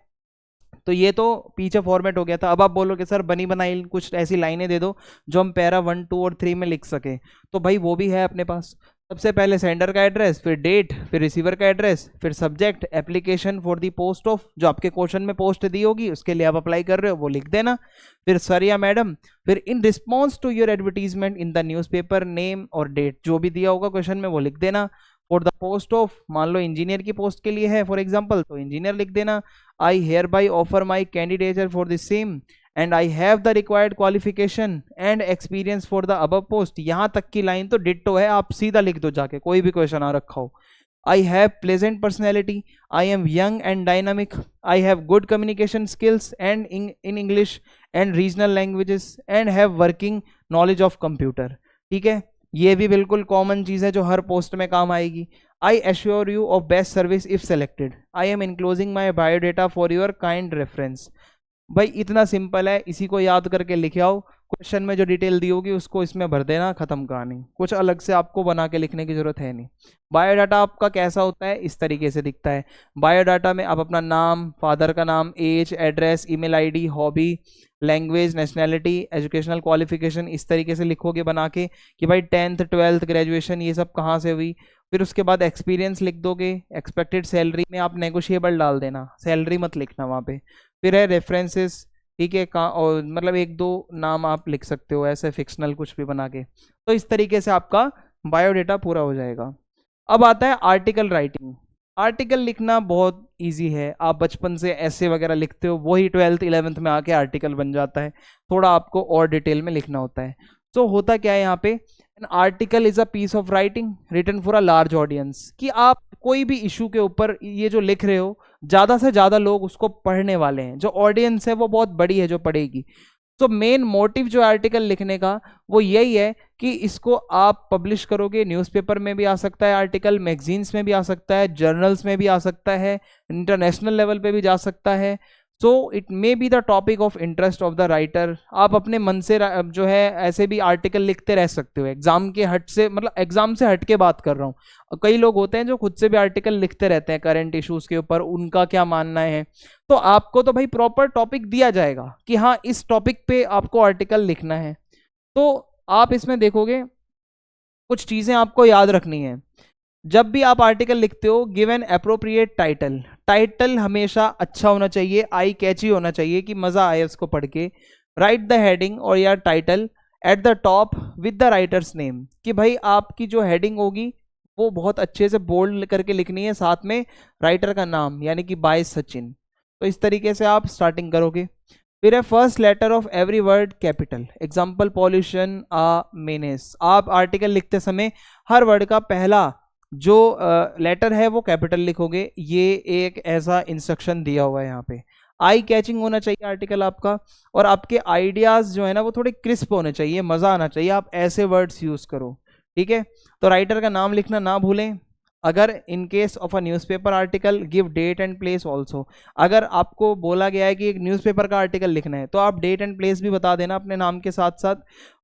[SPEAKER 1] तो ये तो पीछे फॉर्मेट हो गया था। अब आप बोलोगे सर बनी बनाई कुछ ऐसी लाइनें दे दो जो हम पैरा 1, 2 और 3 में लिख सके, तो भाई वो भी है अपने पास। सबसे पहले सेंडर का एड्रेस, फिर डेट, फिर रिसीवर का एड्रेस, फिर subject, application for the post of, जो आपके क्वेश्चन में पोस्ट दी होगी उसके लिए आप अप्लाई कर रहे हो वो लिख देना, फिर सर या मैडम, फिर in response to your advertisement in the newspaper, name और डेट जो भी दिया होगा क्वेश्चन में वो लिख देना। फॉर द पोस्ट ऑफ, मान लो इंजीनियर की पोस्ट के लिए है फॉर एग्जाम्पल, तो इंजीनियर लिख देना। I hereby offer my candidature for the same and I have the required qualification and experience for the above post. यहां तक की लाइन तो डिट्टो है, आप सीधा लिख दो जाके, कोई भी क्वेश्चन आ रखा हो। I have pleasant personality, I am young and dynamic, I have good communication skills and in English and regional languages and have working knowledge of computer. ठीक है, ये भी बिल्कुल कॉमन चीज़ है जो हर पोस्ट में काम आएगी। I assure you of best service if selected, I am enclosing my biodata for your kind reference. भाई इतना सिंपल है, इसी को याद करके लिखे आओ, क्वेश्चन में जो डिटेल दी होगी उसको इसमें भर देना, खत्म कहानी, कुछ अलग से आपको बना के लिखने की जरूरत है नहीं। बायोडाटा आपका कैसा होता है, इस तरीके से दिखता है। बायोडाटा में आप अपना नाम, फादर का नाम, age, address, email ID, hobby, language, nationality, educational qualification इस तरीके से लिखोगे बना के कि भाई 10th 12th ग्रेजुएशन ये सब कहाँ से हुई। फिर उसके बाद एक्सपीरियंस लिख दोगे, एक्सपेक्टेड सैलरी में आप नेगोशिएबल डाल देना, सैलरी मत लिखना वहाँ पे। फिर है रेफरेंसेस, ठीक है, कहाँ और मतलब एक दो नाम आप लिख सकते हो ऐसे फिक्शनल कुछ भी बना के। तो इस तरीके से आपका बायोडेटा पूरा हो जाएगा। अब आता है आर्टिकल राइटिंग। आर्टिकल लिखना बहुत इजी है, आप बचपन से ऐसे वगैरह लिखते हो, वही 12th 11th में आके आर्टिकल बन जाता है, थोड़ा आपको और डिटेल में लिखना होता है। तो होता क्या है यहाँ पे, an article is a piece of writing written for a large audience, कि आप कोई भी इशू के ऊपर ये जो लिख रहे हो ज़्यादा से ज़्यादा लोग उसको पढ़ने वाले हैं, जो ऑडियंस है वो बहुत बड़ी है जो पढ़ेगी। तो मेन मोटिव जो आर्टिकल लिखने का वो यही है कि इसको आप पब्लिश करोगे, न्यूज़पेपर में भी आ सकता है आर्टिकल, मैगजीन्स में भी आ सकता है, जर्नल्स में भी आ सकता है, इंटरनेशनल लेवल पे भी जा सकता है। So it may be the topic of interest of the writer. आप अपने मन से जो है ऐसे भी आर्टिकल लिखते रह सकते हो, एग्जाम के हट से, मतलब एग्जाम से हट के बात कर रहा हूँ। कई लोग होते हैं जो खुद से भी आर्टिकल लिखते रहते हैं करंट इश्यूज के ऊपर, उनका क्या मानना है। तो आपको तो भाई प्रॉपर टॉपिक दिया जाएगा कि हाँ इस टॉपिक पे आपको आर्टिकल लिखना है। तो आप इसमें देखोगे कुछ चीज़ें आपको याद रखनी है। जब भी आप आर्टिकल लिखते हो, give an appropriate title. Title हमेशा अच्छा होना चाहिए, आई कैची होना चाहिए कि मज़ा आए उसको पढ़ के। राइट द हेडिंग और या title at the top with the writers name, कि भाई आपकी जो हेडिंग होगी वो बहुत अच्छे से बोल्ड करके लिखनी है, साथ में राइटर का नाम यानी कि बाय सचिन। तो इस तरीके से आप स्टार्टिंग करोगे। फिर है first letter of every word capital, example pollution, uh, menace. आप आर्टिकल लिखते समय हर वर्ड का पहला जो लेटर है वो कैपिटल लिखोगे, ये एक ऐसा इंस्ट्रक्शन दिया हुआ है यहाँ पे। आई कैचिंग होना चाहिए आर्टिकल आपका, और आपके आइडियाज जो है ना वो थोड़े क्रिस्प होने चाहिए, मजा आना चाहिए, आप ऐसे वर्ड्स यूज करो। ठीक है, तो राइटर का नाम लिखना ना भूलें। अगर in case of a newspaper article give date and place also. अगर आपको बोला गया है कि एक न्यूज़पेपर का आर्टिकल लिखना है तो आप डेट एंड प्लेस भी बता देना अपने नाम के साथ साथ।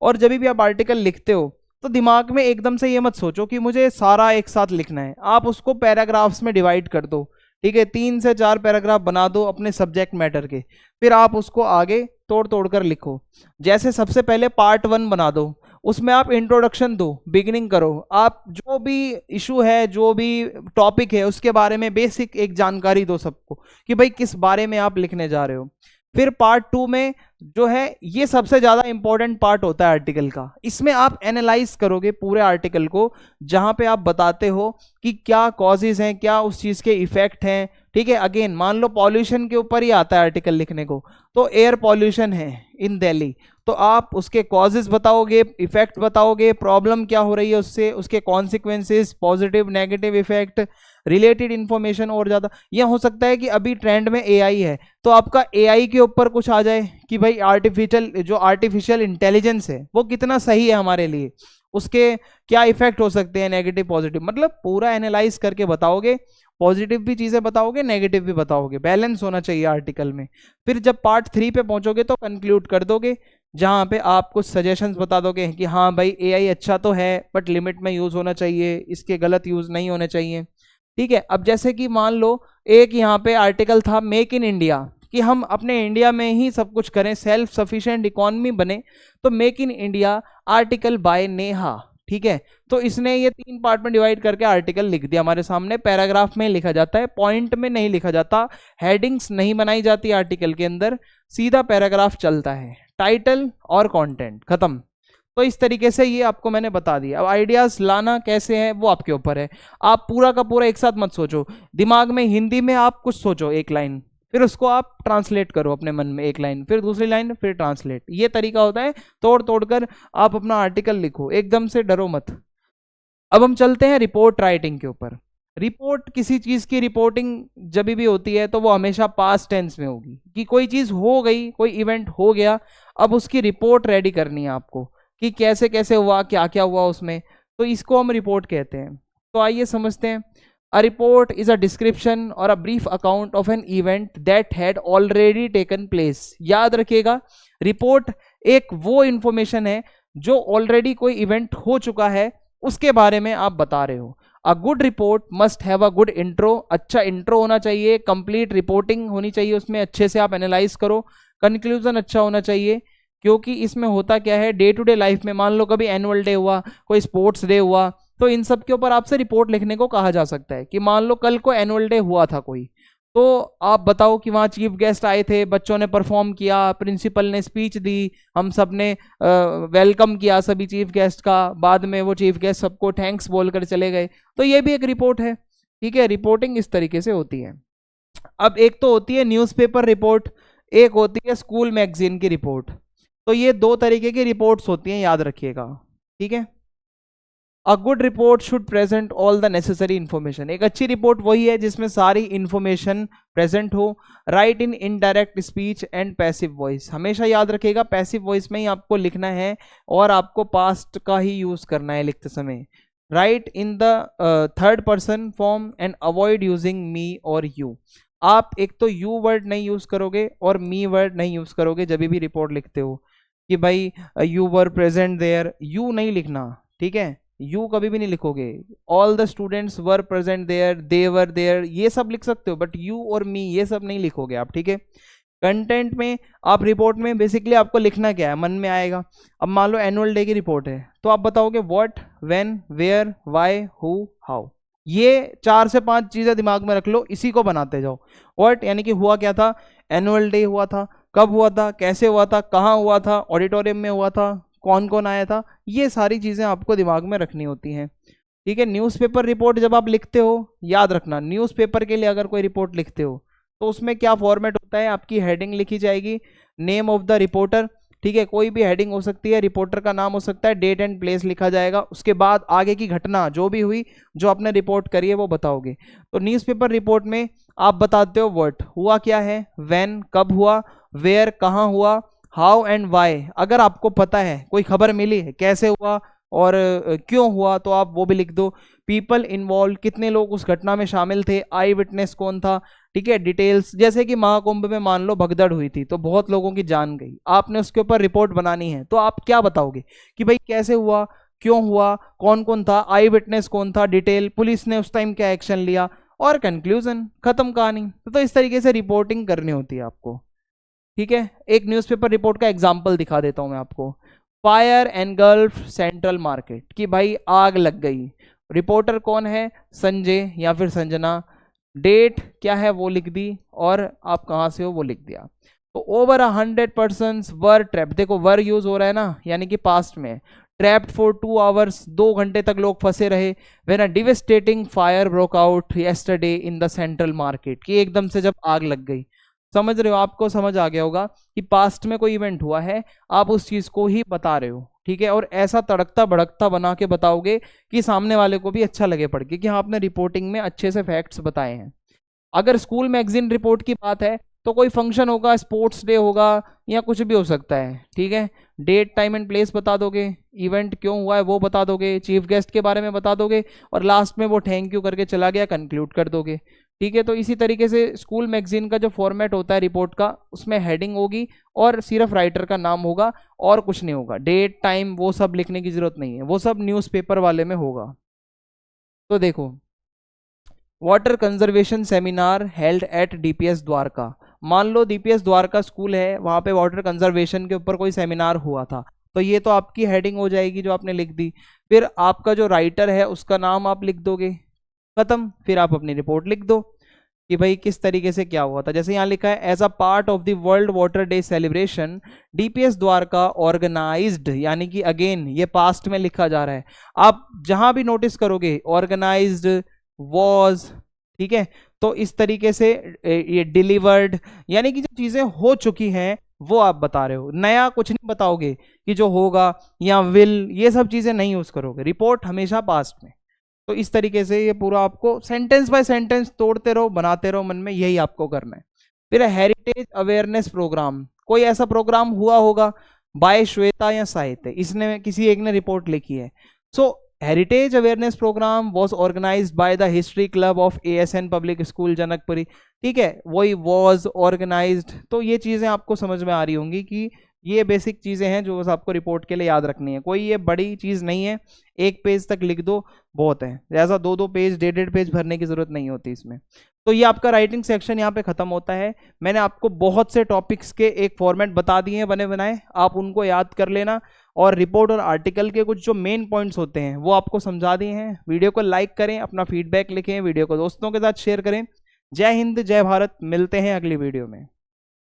[SPEAKER 1] और जब भी आप आर्टिकल लिखते हो तो दिमाग में एकदम से ये मत सोचो कि मुझे सारा एक साथ लिखना है, आप उसको पैराग्राफ्स में डिवाइड कर दो। ठीक है, 3 से 4 पैराग्राफ बना दो अपने सब्जेक्ट मैटर के, फिर आप उसको आगे तोड़ तोड़ कर लिखो। जैसे सबसे पहले पार्ट 1 बना दो, उसमें आप इंट्रोडक्शन दो, बिगिनिंग करो, आप जो भी इशू है जो भी टॉपिक है उसके बारे में बेसिक एक जानकारी दो सबको कि भाई किस बारे में आप लिखने जा रहे हो। फिर पार्ट 2 में जो है ये सबसे ज्यादा इंपॉर्टेंट पार्ट होता है आर्टिकल का, इसमें आप एनालाइज करोगे पूरे आर्टिकल को, जहां पे आप बताते हो कि क्या कॉजेज हैं, क्या उस चीज के इफेक्ट हैं। ठीक है, अगेन मान लो पॉल्यूशन के ऊपर ही आता है आर्टिकल लिखने को, तो एयर पॉल्यूशन है इन दिल्ली, तो आप उसके कॉजेज बताओगे, इफेक्ट बताओगे, प्रॉब्लम क्या हो रही है उससे, उसके consequences, positive negative effect, related information. और ज़्यादा यह हो सकता है कि अभी ट्रेंड में एआई है तो आपका एआई के ऊपर कुछ आ जाए कि भाई आर्टिफिशियल इंटेलिजेंस है वो कितना सही है हमारे लिए, उसके क्या इफेक्ट हो सकते हैं नेगेटिव पॉजिटिव, मतलब पूरा एनालाइज करके बताओगे, पॉजिटिव भी चीज़ें बताओगे नेगेटिव भी बताओगे, बैलेंस होना चाहिए आर्टिकल में। फिर जब पार्ट 3 पे पहुंचोगे तो कंक्लूड कर दोगे, जहां पे आप कुछ सजेशंस बता दोगे कि हाँ भाई एआई अच्छा तो है बट लिमिट में यूज़ होना चाहिए, इसके गलत यूज़ नहीं होने चाहिए। ठीक है, अब जैसे कि मान लो एक यहाँ पे आर्टिकल था मेक इन इंडिया, कि हम अपने इंडिया में ही सब कुछ करें, सेल्फ सफिशिएंट इकोनॉमी बने, तो make in India article by Neha. ठीक है। तो इसने ये 3 पार्ट में डिवाइड करके आर्टिकल लिख दिया हमारे सामने। पैराग्राफ में लिखा जाता है, पॉइंट में नहीं लिखा जाता, हेडिंग्स नहीं बनाई जाती आर्टिकल के अंदर, सीधा पैराग्राफ चलता है, टाइटल और कंटेंट, खत्म। तो इस तरीके से ये आपको मैंने बता दिया। अब आइडियाज लाना कैसे है वो आपके ऊपर है। आप पूरा का पूरा एक साथ मत सोचो, दिमाग में हिंदी में आप कुछ सोचो एक लाइन, फिर उसको आप ट्रांसलेट करो अपने मन में, एक लाइन फिर दूसरी लाइन फिर ट्रांसलेट, ये तरीका होता है। तोड़ तोड़ कर आप अपना आर्टिकल लिखो, एकदम से डरो मत। अब हम चलते हैं रिपोर्ट राइटिंग के ऊपर। रिपोर्ट, किसी चीज की रिपोर्टिंग जब भी होती है तो वो हमेशा पास्ट टेंस में होगी, कि कोई चीज हो गई, कोई इवेंट हो गया, अब उसकी रिपोर्ट रेडी करनी है आपको कि कैसे कैसे हुआ, क्या क्या हुआ उसमें, तो इसको हम रिपोर्ट कहते हैं। तो आइए समझते हैं। A report is a description और a brief account of an event that had already taken place. याद रखिएगा, रिपोर्ट एक वो इंफॉर्मेशन है जो ऑलरेडी कोई इवेंट हो चुका है उसके बारे में आप बता रहे हो। A good report must have a good intro, अच्छा इंट्रो होना चाहिए, कंप्लीट रिपोर्टिंग होनी चाहिए उसमें, अच्छे से आप एनालाइज करो, कंक्लूजन अच्छा होना चाहिए। क्योंकि इसमें होता क्या है, डे टू डे लाइफ में मान लो कभी एनुअल डे हुआ, कोई स्पोर्ट्स डे हुआ, तो इन सब के ऊपर आपसे रिपोर्ट लिखने को कहा जा सकता है। कि मान लो कल को एनुअल डे हुआ था कोई, तो आप बताओ कि वहाँ चीफ गेस्ट आए थे, बच्चों ने परफॉर्म किया, प्रिंसिपल ने स्पीच दी, हम सब ने वेलकम किया सभी चीफ गेस्ट का, बाद में वो चीफ गेस्ट सबको थैंक्स बोलकर चले गए, तो ये भी एक रिपोर्ट है। ठीक है, रिपोर्टिंग इस तरीके से होती है। अब एक तो होती है न्यूज़पेपर रिपोर्ट, एक होती है स्कूल मैगजीन की रिपोर्ट। तो ये 2 तरीके की रिपोर्ट्स होती हैं, याद रखिएगा। ठीक है। A good report should present all the necessary information. एक अच्छी रिपोर्ट वही है जिसमें सारी इंफॉर्मेशन प्रेजेंट हो। Right in indirect speech and passive voice, हमेशा याद रखिएगा पैसिव वॉइस में ही आपको लिखना है और आपको पास्ट का ही यूज करना है लिखते समय। Write in the third person form and avoid using me और यू। आप एक तो यू वर्ड नहीं यूज करोगे और मी वर्ड नहीं यूज करोगे जब भी रिपोर्ट लिखते हो, कि भाई you were present there, you नहीं लिखना। ठीक है, यू कभी भी नहीं लिखोगे। All the students were present there, they were there, ये सब लिख सकते हो, बट यू और मी ये सब नहीं लिखोगे आप। ठीक है। कंटेंट में आप रिपोर्ट में बेसिकली आपको लिखना क्या है, मन में आएगा। अब मान लो एनुअल डे की रिपोर्ट है, तो आप बताओगे what, when, where, why, who, how. ये 4 से 5 चीजें दिमाग में रख लो, इसी को बनाते जाओ। व्हाट यानी कि हुआ क्या था, एनुअल डे हुआ था, कब हुआ था, कैसे हुआ था, कहाँ हुआ था, ऑडिटोरियम में हुआ था, कौन कौन आया था, ये सारी चीजें आपको दिमाग में रखनी होती हैं। ठीक है। न्यूज़पेपर रिपोर्ट जब आप लिखते हो, याद रखना, न्यूज़पेपर के लिए अगर कोई रिपोर्ट लिखते हो तो उसमें क्या फॉर्मेट होता है, आपकी हेडिंग लिखी जाएगी, नेम ऑफ द रिपोर्टर। ठीक है, कोई भी हेडिंग हो सकती है, रिपोर्टर का नाम हो सकता है, डेट एंड प्लेस लिखा जाएगा, उसके बाद आगे की घटना जो भी हुई, जो आपने रिपोर्ट करी है वो बताओगे। तो न्यूज़पेपर रिपोर्ट में आप बताते हो व्हाट, हुआ क्या है, व्हेन, कब हुआ, वेयर, कहाँ हुआ, हाउ एंड वाई। अगर आपको पता है, कोई खबर मिली है कैसे हुआ और क्यों हुआ, तो आप वो भी लिख दो। पीपल इन्वॉल्व, कितने लोग उस घटना में शामिल थे, आई विटनेस कौन था। ठीक है। डिटेल्स, जैसे कि महाकुंभ में मान लो भगदड़ हुई थी तो बहुत लोगों की जान गई, आपने उसके ऊपर रिपोर्ट बनानी है, तो आप क्या बताओगे कि भाई कैसे हुआ, क्यों हुआ, कौन कौन था, आई विटनेस कौन था, डिटेल, पुलिस ने उस टाइम क्या एक्शन लिया, और कंक्लूजन, खत्म कहानी। तो इस तरीके से रिपोर्टिंग करनी होती है आपको। ठीक है। एक न्यूज़पेपर रिपोर्ट का एग्जाम्पल दिखा देता हूं मैं आपको। फायर एनगल्फ सेंट्रल मार्केट, कि भाई आग लग गई, रिपोर्टर कौन है, संजय या फिर संजना, डेट क्या है वो लिख दी, और आप कहाँ से हो वो लिख दिया। तो ओवर 100 पर्सन्स वर ट्रैप्ड, देखो वर यूज हो रहा है ना, यानी कि पास्ट में, ट्रैप्ड फॉर 2 आवर्स, 2 घंटे तक लोग फंसे रहे, when a devastating fire broke out yesterday in the central market, कि एकदम से जब आग लग गई। समझ रहे हो, आपको समझ आ गया होगा कि पास्ट में कोई इवेंट हुआ है, आप उस चीज को ही बता रहे हो। ठीक है। और ऐसा तड़कता भड़कता बना के बताओगे कि सामने वाले को भी अच्छा लगे पढ़ के कि हाँ आपने रिपोर्टिंग में अच्छे से फैक्ट्स बताए हैं। अगर स्कूल मैगजीन रिपोर्ट की बात है तो कोई फंक्शन होगा, स्पोर्ट्स डे होगा या कुछ भी हो सकता है। ठीक है। डेट, टाइम एंड प्लेस बता दोगे, इवेंट क्यों हुआ है वो बता दोगे, चीफ गेस्ट के बारे में बता दोगे, और लास्ट में वो थैंक यू करके चला गया, कंक्लूड कर दोगे। ठीक है। तो इसी तरीके से स्कूल मैगजीन का जो फॉर्मेट होता है रिपोर्ट का, उसमें हेडिंग होगी और सिर्फ राइटर का नाम होगा और कुछ नहीं होगा, डेट, टाइम वो सब लिखने की जरूरत नहीं है, वो सब न्यूज़पेपर वाले में होगा। तो देखो, water conservation seminar held at DPS Dwarka. मान लो डीपीएस द्वारका स्कूल है, वहां पे वाटर कंजर्वेशन के ऊपर कोई सेमिनार हुआ था, तो ये तो आपकी हेडिंग हो जाएगी जो आपने लिख दी। फिर आपका जो राइटर है उसका नाम आप लिख दोगे, खत्म। फिर आप अपनी रिपोर्ट लिख दो कि भाई किस तरीके से क्या हुआ था। जैसे यहाँ लिखा है, as a part of the world water day celebration DPS Dwarka organized, यानी कि अगेन ये पास्ट में लिखा जा रहा है। आप जहां भी नोटिस करोगे ऑर्गेनाइज्ड, वॉज, ठीक है, तो इस तरीके से ये डिलीवर्ड, यानी कि जो चीजें हो चुकी हैं वो आप बता रहे हो, नया कुछ नहीं बताओगे कि जो होगा या विल, ये सब चीजें नहीं यूज करोगे, रिपोर्ट हमेशा पास्ट में। तो इस तरीके से ये पूरा आपको सेंटेंस बाय सेंटेंस तोड़ते रहो, बनाते रहो मन में, यही आपको करना है। फिर हेरिटेज अवेयरनेस प्रोग्राम, कोई ऐसा प्रोग्राम हुआ होगा बाय श्वेता या साहित्य, इसने किसी एक ने रिपोर्ट लिखी है। So heritage awareness programme was organised by the history club of ASN public school Janakpuri, ठीक है, वही वॉज ऑर्गेनाइज्ड। तो ये चीजें आपको समझ में आ रही होंगी कि ये बेसिक चीजें हैं जो बस आपको रिपोर्ट के लिए याद रखनी है, कोई ये बड़ी चीज नहीं है, एक पेज तक लिख दो बहुत है, ऐसा 2-2 पेज 1.5 पेज भरने की जरूरत नहीं होती इसमें। तो ये आपका राइटिंग सेक्शन यहाँ पे खत्म होता है। मैंने आपको बहुत से टॉपिक्स के एक फॉर्मेट बता दिए हैं बने बनाए, आप उनको याद कर लेना, और रिपोर्ट और आर्टिकल के कुछ जो मेन पॉइंट्स होते हैं वो आपको समझा दिए हैं। वीडियो को लाइक करें, अपना फीडबैक लिखें, वीडियो को दोस्तों के साथ शेयर करें। जय हिंद, जय भारत, मिलते हैं अगली वीडियो में।